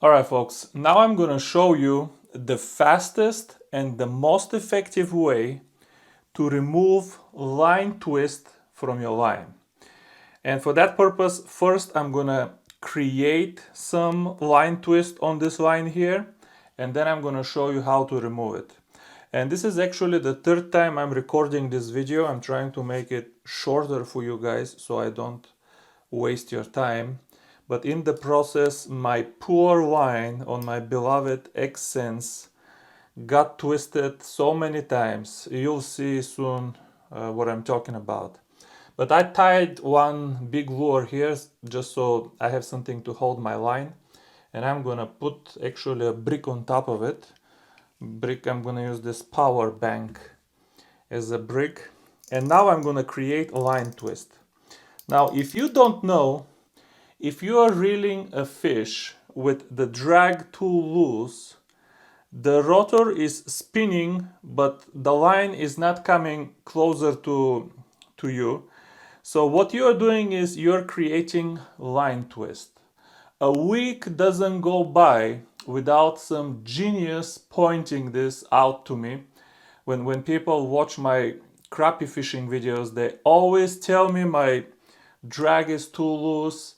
Alright folks, now I'm going to show you the fastest and the most effective way to remove line twist from your line. And for that purpose, first I'm going to create some line twist on this line here, and then I'm going to show you how to remove it. And this is actually the third time I'm recording this video. I'm trying to make it shorter for you guys so I don't waste your time. But in the process, my poor line on my beloved Xsense got twisted so many times. You'll see soon what I'm talking about. But I tied one big lure here just so I have something to hold my line. And I'm gonna put actually a brick on top of it. I'm gonna use this power bank as a brick. And now I'm gonna create a line twist. Now, if you don't know, if you are reeling a fish with the drag too loose, the rotor is spinning, but the line is not coming closer to you. So what you are doing is you're creating line twist. A week doesn't go by without some genius pointing this out to me. When people watch my crappie fishing videos, they always tell me my drag is too loose.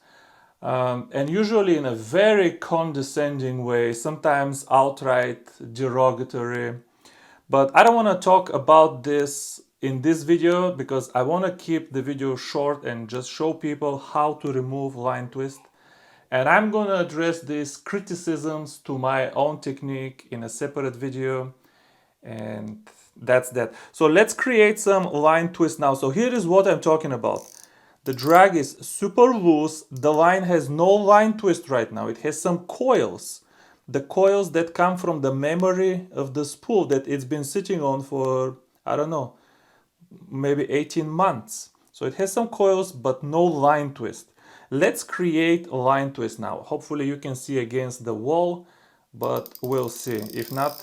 And usually in a very condescending way, sometimes outright derogatory. But I don't want to talk about this in this video because I want to keep the video short and just show people how to remove line twist. And I'm going to address these criticisms to my own technique in a separate video. And that's that. So let's create some line twist now. So here is what I'm talking about. The drag is super loose. The line has no line twist right now. It has some coils. The coils that come from the memory of the spool that it's been sitting on for, I don't know, maybe 18 months. So it has some coils, but no line twist. Let's create a line twist now. Hopefully you can see against the wall, but we'll see. If not,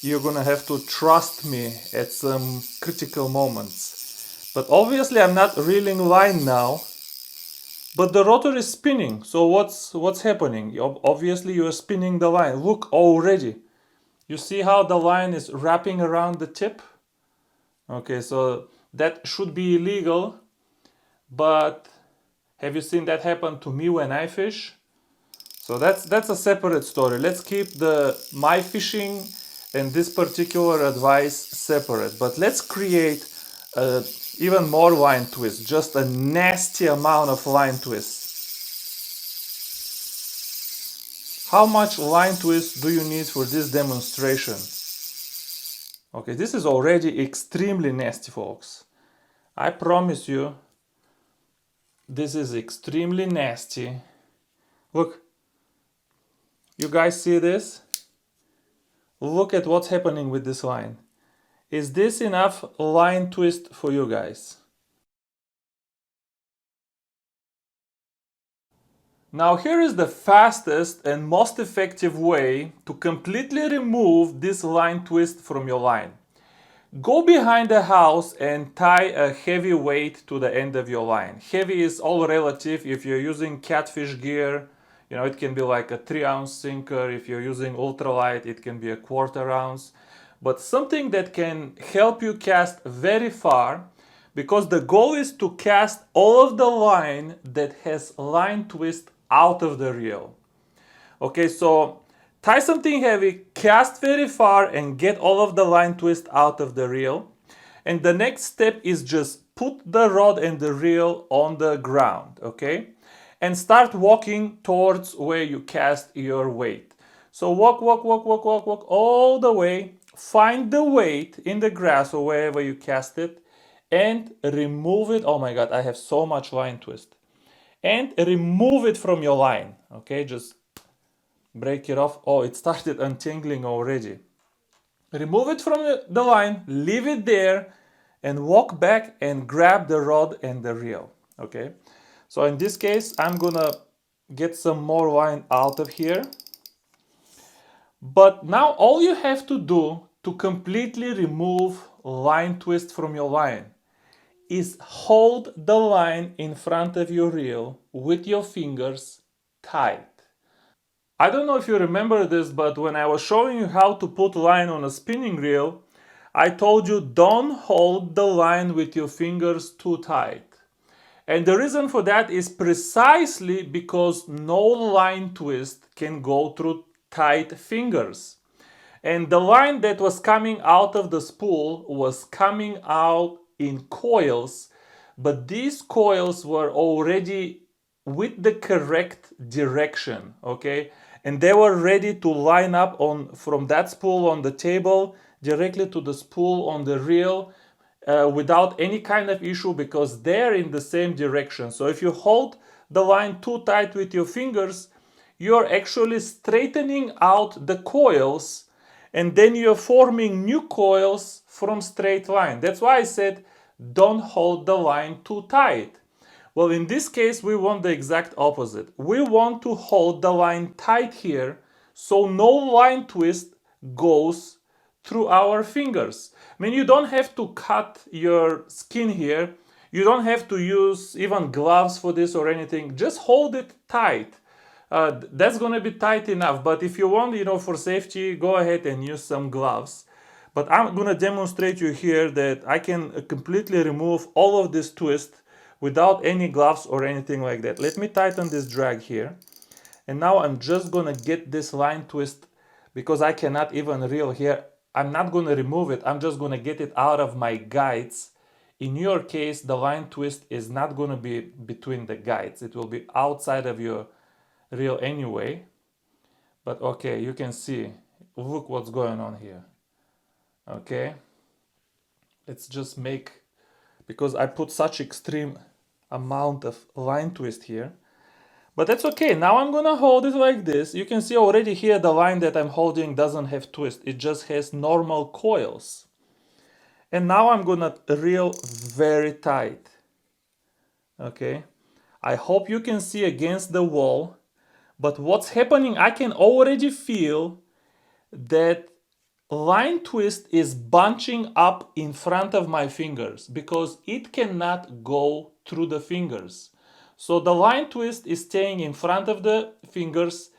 you're gonna have to trust me at some critical moments. But obviously I'm not reeling line now, but the rotor is spinning. So what's happening? Obviously you are spinning the line. Look already. You see how the line is wrapping around the tip? Okay, so that should be illegal, but have you seen that happen to me when I fish? So that's a separate story. Let's keep my fishing and this particular advice separate. But let's create even more line twist, just a nasty amount of line twist. How much line twist do you need for this demonstration? Okay, this is already extremely nasty, folks. I promise you, this is extremely nasty. Look, you guys see this? Look at what's happening with this line. Is this enough line twist for you guys? Now here is the fastest and most effective way to completely remove this line twist from your line. Go behind the house and tie a heavy weight to the end of your line. Heavy is all relative. If you're using catfish gear, it can be like a 3-ounce sinker. If you're using ultralight, it can be a 1/4 ounce. But something that can help you cast very far, because the goal is to cast all of the line that has line twist out of the reel. Okay, so tie something heavy, cast very far, and get all of the line twist out of the reel. And the next step is just put the rod and the reel on the ground, okay? And start walking towards where you cast your weight. So walk all the way. Find the weight in the grass or wherever you cast it and remove it. Oh my God, I have so much line twist. And remove it from your line, okay? Just break it off. Oh, it started untangling already. Remove it from the line, leave it there, and walk back and grab the rod and the reel, okay? So in this case, I'm gonna get some more line out of here. But now all you have to do to completely remove line twist from your line is hold the line in front of your reel with your fingers tight. I don't know if you remember this, but when I was showing you how to put line on a spinning reel, I told you don't hold the line with your fingers too tight. And the reason for that is precisely because no line twist can go through tight fingers. And the line that was coming out of the spool was coming out in coils, but these coils were already with the correct direction, okay? And they were ready to line up on from that spool on the table directly to the spool on the reel without any kind of issue because they're in the same direction. So if you hold the line too tight with your fingers, you're actually straightening out the coils and then you're forming new coils from straight line. That's why I said don't hold the line too tight. Well, in this case, we want the exact opposite. We want to hold the line tight here so no line twist goes through our fingers. I mean, you don't have to cut your skin here. You don't have to use even gloves for this or anything. Just hold it tight. That's going to be tight enough. But if you want, for safety, go ahead and use some gloves. But I'm going to demonstrate you here that I can completely remove all of this twist without any gloves or anything like that. Let me tighten this drag here. And now I'm just going to get this line twist because I cannot even reel here. I'm not going to remove it. I'm just going to get it out of my guides. In your case, the line twist is not going to be between the guides. It will be outside of your reel anyway. But okay, you can see. Look what's going on here. Okay. Let's just make, because I put such extreme amount of line twist here. But that's okay. Now I'm gonna hold it like this. You can see already here the line that I'm holding doesn't have twist. It just has normal coils. And now I'm gonna reel very tight. Okay. I hope you can see against the wall. But what's happening, I can already feel that line twist is bunching up in front of my fingers because it cannot go through the fingers. So the line twist is staying in front of the fingers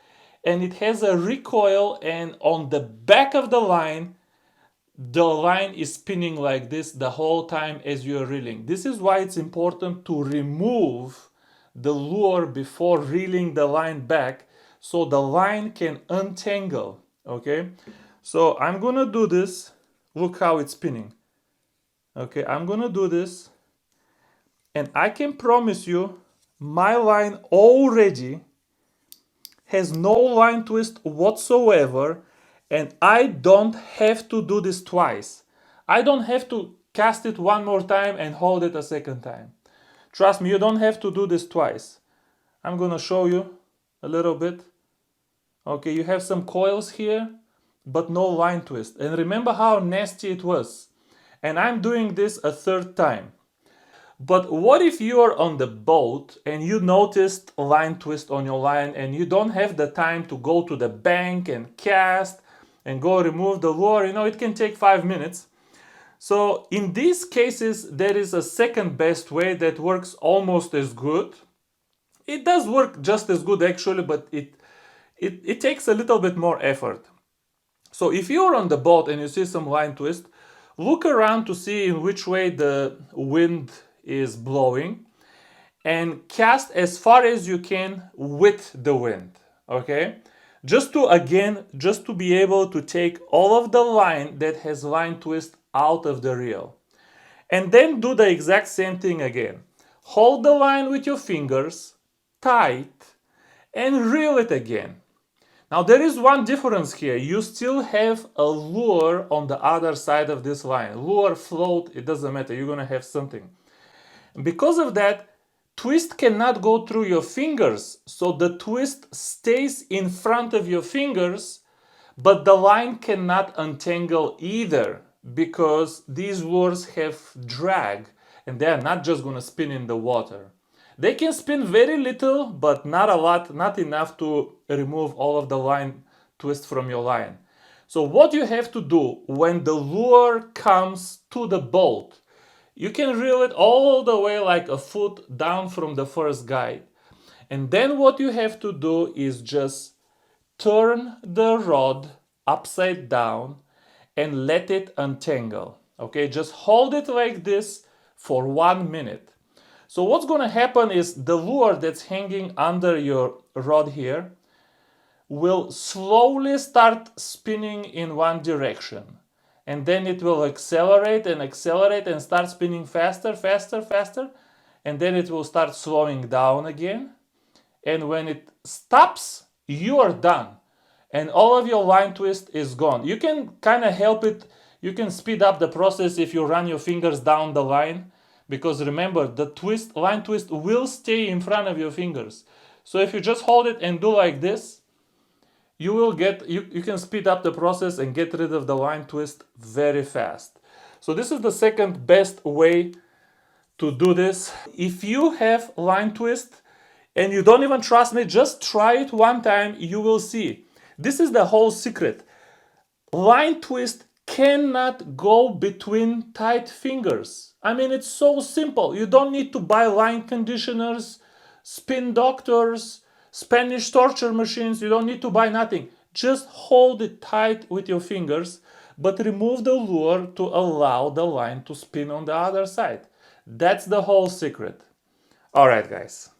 and it has a recoil, and on the back of the line is spinning like this the whole time as you're reeling. This is why it's important to remove the lure before reeling the line back so the line can untangle, okay? So I'm gonna do this. Look how it's spinning. Okay, I'm gonna do this. And I can promise you, my line already has no line twist whatsoever. And I don't have to do this twice. I don't have to cast it one more time and hold it a second time. Trust me, you don't have to do this twice. I'm gonna show you a little bit. Okay, you have some coils here, but no line twist. And remember how nasty it was. And I'm doing this a third time. But what if you're on the boat and you noticed a line twist on your line and you don't have the time to go to the bank and cast and go remove the lure? It can take 5 minutes. So in these cases, there is a second best way that works almost as good. It does work just as good actually, but it takes a little bit more effort. So if you're on the boat and you see some line twist, look around to see in which way the wind is blowing and cast as far as you can with the wind, okay? Just to be able to take all of the line that has line twist out of the reel. And then do the exact same thing again. Hold the line with your fingers tight and reel it again. Now there is one difference here. You still have a lure on the other side of this line. Lure, float, it doesn't matter. You're gonna have something. And because of that, twist cannot go through your fingers. So the twist stays in front of your fingers, but the line cannot untangle either because these lures have drag and they are not just gonna spin in the water. They can spin very little, but not a lot, not enough to remove all of the line twist from your line. So what you have to do when the lure comes to the boat, you can reel it all the way like a foot down from the first guide. And then what you have to do is just turn the rod upside down and let it untangle. Okay, just hold it like this for 1 minute. So what's going to happen is the lure that's hanging under your rod here will slowly start spinning in one direction. And then it will accelerate and start spinning faster, faster, faster. And then it will start slowing down again. And when it stops, you are done. And all of your line twist is gone. You can kind of help it. You can speed up the process if you run your fingers down the line. Because remember, the line twist will stay in front of your fingers. So if you just hold it and do like this, you can speed up the process and get rid of the line twist very fast. So this is the second best way to do this. If you have line twist and you don't even trust me, just try it one time, you will see. This is the whole secret. Line twist cannot go between tight fingers. I mean, it's so simple. You don't need to buy line conditioners, spin doctors, Spanish torture machines. You don't need to buy nothing. Just hold it tight with your fingers, but remove the lure to allow the line to spin on the other side. That's the whole secret. All right, guys.